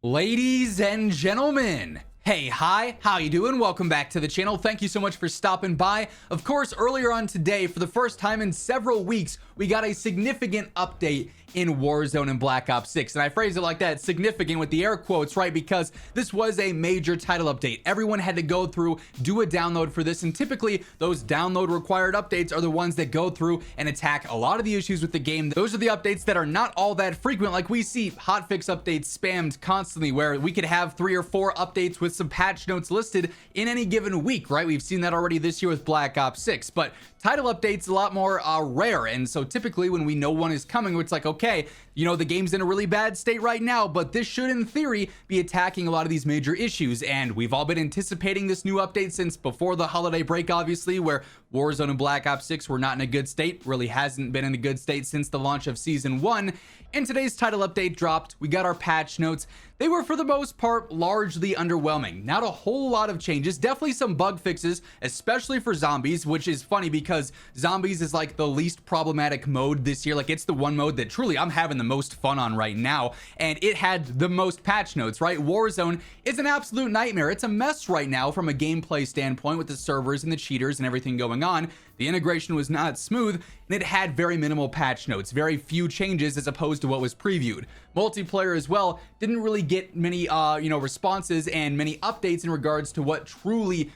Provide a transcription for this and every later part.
Ladies and gentlemen, hey, hi, how you doing? Welcome back to the channel. Thank you so much for stopping by. Of course, earlier on today, for the first time in several weeks, we got a significant update in Warzone and Black Ops 6. And I phrase it like that, significant with the air quotes, right? Because this was a major title update. Everyone had to go through, do a download for this. And typically those download required updates are the ones that go through and attack a lot of the issues with the game. Those are the updates that are not all that frequent. Like we see hotfix updates spammed constantly where we could have 3 or 4 updates with some patch notes listed in any given week, right? We've seen that already this year with Black Ops 6, but title updates a lot more rare. And so typically when we know one is coming, it's like, okay, you know, the game's in a really bad state right now, but this should in theory be attacking a lot of these major issues. And we've all been anticipating this new update since before the holiday break, obviously, where Warzone and Black Ops 6 were not in a good state, really hasn't been in a good state since the launch of season 1. And today's title update dropped. We got our patch notes. They were for the most part largely underwhelming. Not a whole lot of changes, definitely some bug fixes, especially for zombies, which is funny because zombies is like the least problematic mode this year. Like it's the one mode that truly I'm having the most fun on right now, and it had the most patch notes, right? Warzone is an absolute nightmare. It's a mess right now from a gameplay standpoint with the servers and the cheaters and everything going on. The integration was not smooth, and it had very minimal patch notes, very few changes as opposed to what was previewed. Multiplayer as well didn't really get many responses and many updates in regards to what truly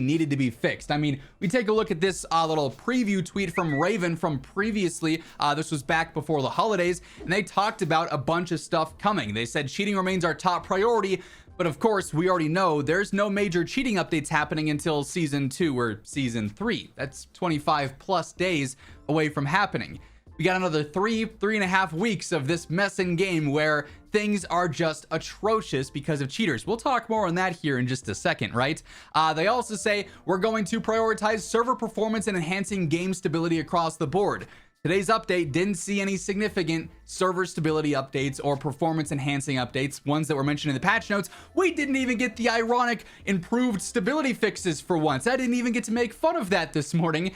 needed to be fixed. I mean, we take a look at this little preview tweet from Raven from previously. This was back before the holidays, and they talked about a bunch of stuff coming. They said cheating remains our top priority, but of course, we already know there's no major cheating updates happening until season 2 or season 3. That's 25 plus days away from happening. We got another 3.5 weeks of this mess in game where things are just atrocious because of cheaters. We'll talk more on that here in just a second, right? They also say we're going to prioritize server performance and enhancing game stability across the board. Today's update didn't see any significant server stability updates or performance enhancing updates, ones that were mentioned in the patch notes. We didn't even get the ironic improved stability fixes for once. I didn't even get to make fun of that this morning.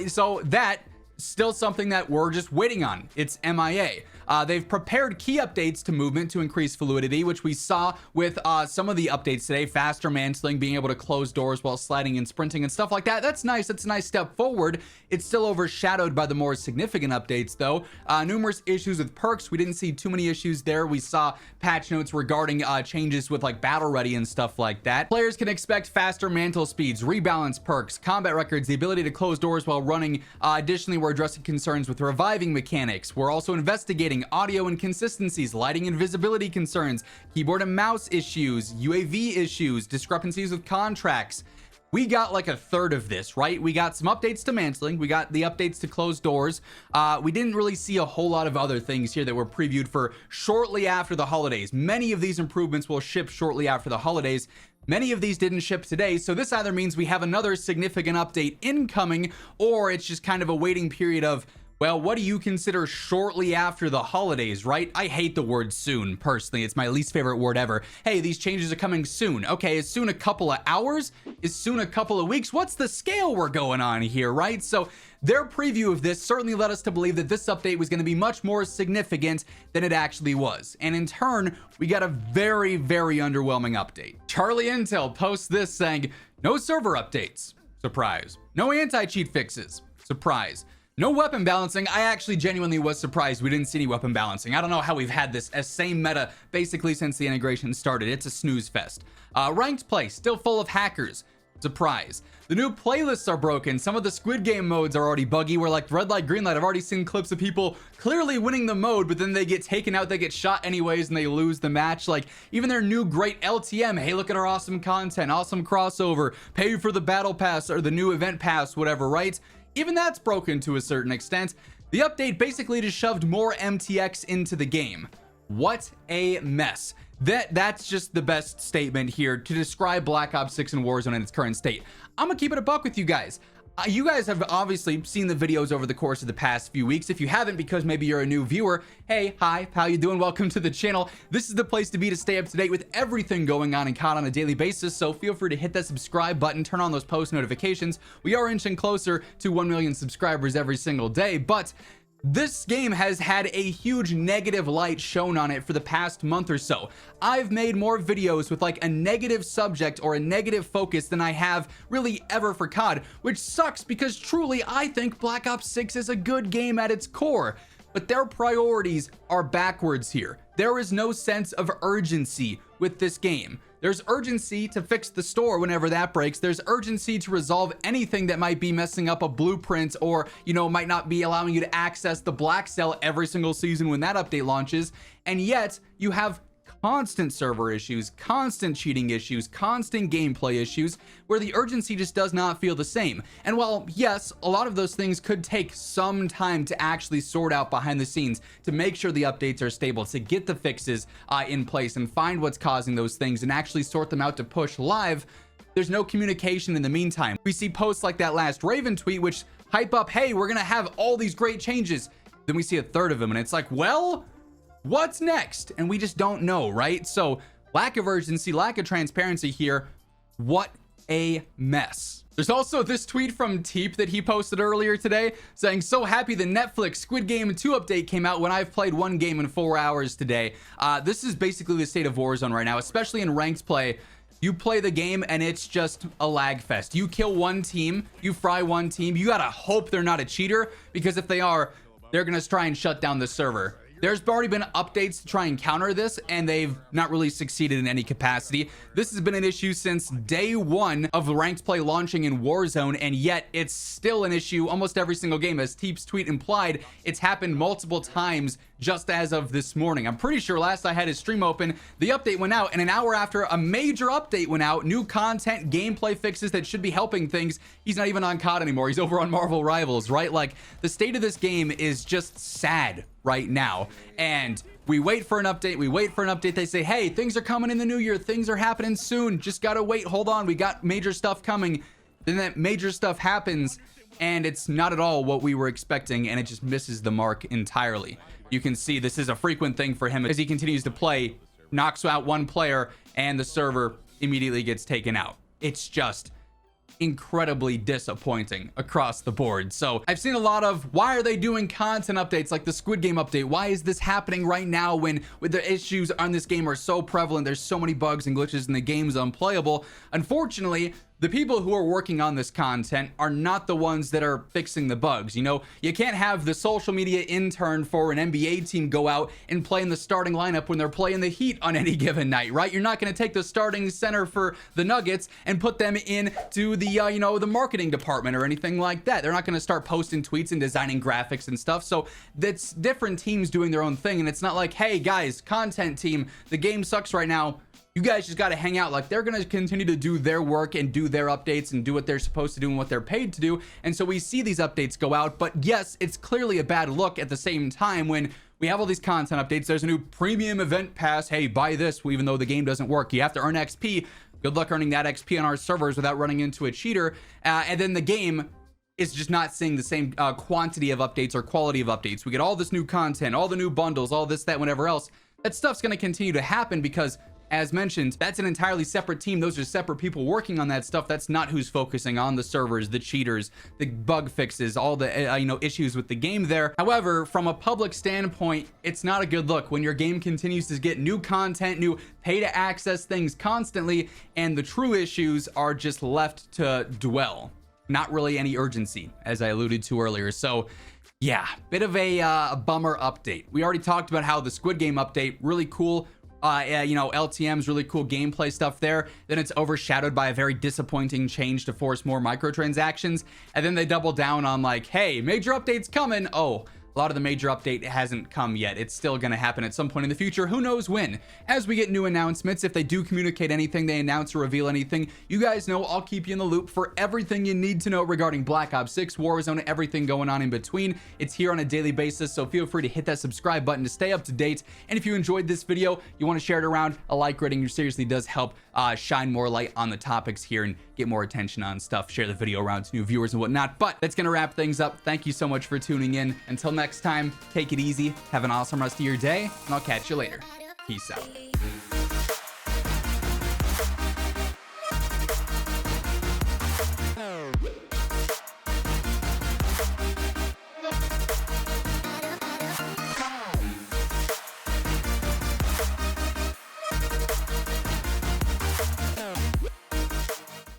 So that still something that we're just waiting on. It's MIA. They've prepared key updates to movement to increase fluidity, which we saw with some of the updates today. Faster mantling, being able to close doors while sliding and sprinting and stuff like that. That's nice. That's a nice step forward. It's still overshadowed by the more significant updates though. Numerous issues with perks. We didn't see too many issues there. We saw patch notes regarding changes with like battle ready and stuff like that. Players can expect faster mantle speeds, rebalance perks, combat records, the ability to close doors while running. Additionally, we're addressing concerns with reviving mechanics. We're also investigating audio inconsistencies, lighting and visibility concerns, keyboard and mouse issues, UAV issues, discrepancies with contracts. We got like a third of this, right? We got some updates to mantling. We got the updates to closed doors. We didn't really see a whole lot of other things here that were previewed for shortly after the holidays. Many of these improvements will ship shortly after the holidays. Many of these didn't ship today, so this either means we have another significant update incoming, or it's just kind of a waiting period of, well, what do you consider shortly after the holidays, right? I hate the word soon, personally. It's my least favorite word ever. Hey, these changes are coming soon. Okay, is soon a couple of hours? Is soon a couple of weeks? What's the scale we're going on here, right? So their preview of this certainly led us to believe that this update was going to be much more significant than it actually was. And in turn, we got a very underwhelming update. Charlie Intel posts this saying, no server updates. Surprise. No anti-cheat fixes. Surprise. No weapon balancing. I actually genuinely was surprised we didn't see any weapon balancing. I don't know how we've had this same meta basically since the integration started. It's a snooze fest. Ranked play still full of hackers. Surprise. The new playlists are broken. Some of the Squid Game modes are already buggy. We're like red light, green light. I've already seen clips of people clearly winning the mode, but then they get taken out, they get shot anyways, and they lose the match. Like even their new great LTM. Hey, look at our awesome content, awesome crossover, pay for the battle pass or the new event pass, whatever, right? Even that's broken to a certain extent. The update basically just shoved more MTX into the game. What a mess. That's just the best statement here to describe Black Ops 6 and Warzone in its current state. I'm gonna keep it a buck with you guys. You guys have obviously seen the videos over the course of the past few weeks. If you haven't, because maybe you're a new viewer, hey, hi, how you doing? Welcome to the channel. This is the place to be to stay up to date with everything going on in COD on a daily basis, so feel free to hit that subscribe button, turn on those post notifications. We are inching closer to 1 million subscribers every single day, but This game has had a huge negative light shown on it for the past month or so. I've made more videos with like a negative subject or a negative focus than I have really ever for COD, which sucks because truly I think Black Ops 6 is a good game at its core. But their priorities are backwards here. There is no sense of urgency with this game. There's urgency to fix the store whenever that breaks. There's urgency to resolve anything that might be messing up a blueprint or, you know, might not be allowing you to access the black cell every single season when that update launches. And yet you have constant server issues, constant cheating issues, constant gameplay issues where the urgency just does not feel the same. And while yes, a lot of those things could take some time to actually sort out behind the scenes to make sure the updates are stable, to get the fixes in place and find what's causing those things and actually sort them out to push live, there's no communication in the meantime. We see posts like that last Raven tweet which hype up, hey, we're gonna have all these great changes. Then we see a third of them and it's like, well, what's next? And we just don't know, right? So lack of urgency, lack of transparency here. What a mess. There's also this tweet from Teep that he posted earlier today saying, so happy the Netflix Squid Game 2 update came out when I've played one game in 4 hours today. This is basically the state of Warzone right now, especially in ranked play. You play the game and it's just a lag fest. You kill one team, you fry one team. You gotta hope they're not a cheater, because if they are, they're gonna try and shut down the server. There's already been updates to try and counter this, and they've not really succeeded in any capacity. This has been an issue since day one of ranked play launching in Warzone, and yet it's still an issue almost every single game. As Teep's tweet implied, it's happened multiple times just as of this morning. I'm pretty sure last I had his stream open, the update went out, and an hour after a major update went out, new content, gameplay fixes that should be helping things, he's not even on COD anymore. He's over on Marvel Rivals, right? Like, the state of this game is just sad right now. And we wait for an update, they say, hey, things are coming in the new year, things are happening soon, just gotta wait, hold on, we got major stuff coming. Then that major stuff happens and it's not at all what we were expecting, and it just misses the mark entirely. You can see this is a frequent thing for him as he continues to play, knocks out one player and the server immediately gets taken out. It's just incredibly disappointing across the board. So I've seen a lot of, why are they doing content updates like the Squid Game update? Why is this happening right now when the issues on this game are so prevalent? There's so many bugs and glitches and the game's unplayable. Unfortunately, the people who are working on this content are not the ones that are fixing the bugs. You know, you can't have the social media intern for an NBA team go out and play in the starting lineup when they're playing the Heat on any given night, right? You're not going to take the starting center for the Nuggets and put them into the, you know, the marketing department or anything like that. They're not going to start posting tweets and designing graphics and stuff. So that's different teams doing their own thing. And it's not like, hey guys, content team, the game sucks right now, you guys just got to hang out. Like, they're going to continue to do their work and do their updates and do what they're supposed to do and what they're paid to do. And so we see these updates go out, but yes, it's clearly a bad look at the same time when we have all these content updates. There's a new premium event pass. Hey, buy this even though the game doesn't work. You have to earn XP. Good luck earning that XP on our servers without running into a cheater. And then the game is just not seeing the same quantity of updates or quality of updates. We get all this new content, all the new bundles, all this, that, whatever else. That stuff's going to continue to happen because, as mentioned, that's an entirely separate team. Those are separate people working on that stuff. That's not who's focusing on the servers, the cheaters, the bug fixes, all the you know, issues with the game there. However, from a public standpoint, it's not a good look when your game continues to get new content, new pay to access things constantly, and the true issues are just left to dwell. Not really any urgency, as I alluded to earlier. So yeah, bit of a bummer update. We already talked about how the Squid Game update, really cool. You know, LTM's really cool gameplay stuff there. Then it's overshadowed by a very disappointing change to force more microtransactions. And then they double down on like, hey, major update's coming. Oh, a lot of the major update hasn't come yet. It's still going to happen at some point in the future. Who knows when? As we get new announcements, if they do communicate anything, they announce or reveal anything, you guys know I'll keep you in the loop for everything you need to know regarding Black Ops 6, Warzone, everything going on in between. It's here on a daily basis, so feel free to hit that subscribe button to stay up to date. And if you enjoyed this video, you want to share it around, a like rating seriously does help shine more light on the topics here and get more attention on stuff. Share the video around to new viewers and whatnot. But that's going to wrap things up. Thank you so much for tuning in. Until next time, take it easy, have an awesome rest of your day, and I'll catch you later. Peace out.